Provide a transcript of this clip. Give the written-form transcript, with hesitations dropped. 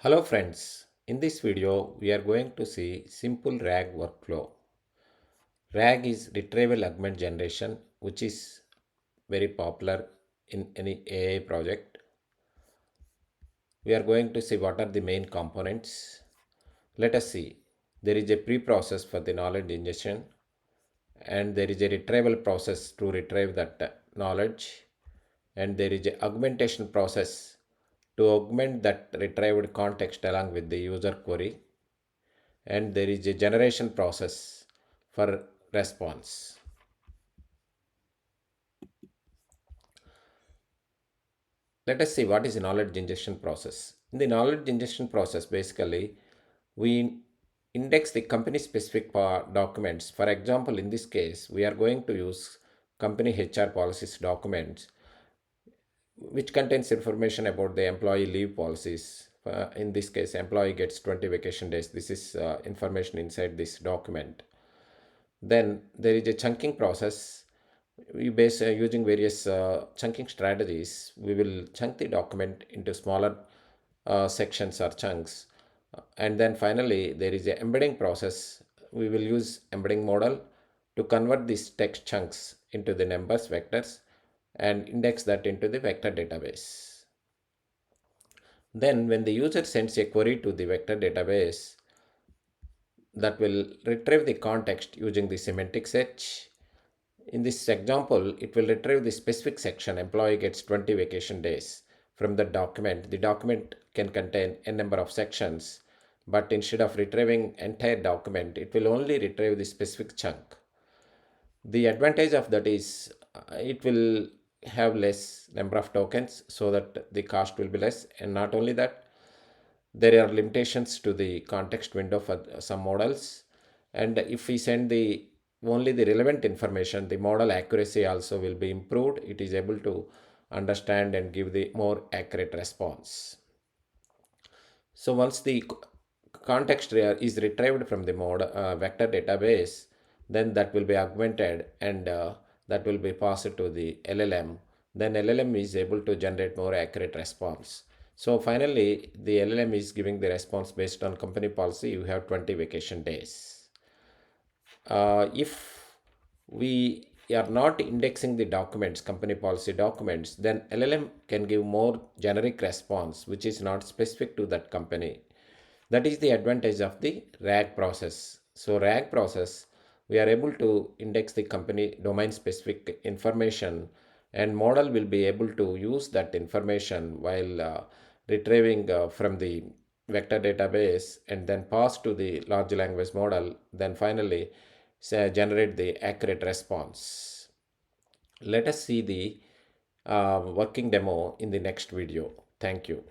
Hello friends, in this video we are going to see simple RAG workflow. RAG is Retrieval Augmented Generation, which is very popular in any AI project. We are going to see what are the main components. Let us see. There is a pre-process for the knowledge ingestion, and there is a retrieval process to retrieve that knowledge, and there is a augmentation process to augment that retrieved context along with the user query, and there is a generation process for response. Let us see what is the knowledge ingestion process. In the knowledge ingestion process, basically, we index the company specific documents. For example, in this case, we are going to use company HR policies documents, which contains information about the employee leave policies. In this case, employee gets 20 vacation days. This is information inside this document. Then there is a chunking process. We base using various chunking strategies. We will chunk the document into smaller sections or chunks. And then finally, there is a embedding process. We will use embedding model to convert these text chunks into the numbers vectors and index that into the vector database. Then when the user sends a query to the vector database, that will retrieve the context using the semantic search. In this example, it will retrieve the specific section employee gets 20 vacation days from the document. The document can contain a number of sections, but instead of retrieving entire document, it will only retrieve the specific chunk. The advantage of that is it will have less number of tokens so that the cost will be less, and not only that, there are limitations to the context window for some models, and if we send the only the relevant information, the model accuracy also will be improved. It is able to understand and give the more accurate response. So once the context is retrieved from the vector database, then that will be augmented, and that will be passed to the LLM. Then LLM is able to generate more accurate response. So finally, the LLM is giving the response based on company policy. You have 20 vacation days. If we are not indexing the documents, company policy documents, then LLM can give more generic response, which is not specific to that company. That is the advantage of the RAG process. So RAG process, we are able to index the company domain specific information, and model will be able to use that information while retrieving from the vector database and then pass to the large language model, then finally generate the accurate response. Let us see the working demo in the next video. Thank you.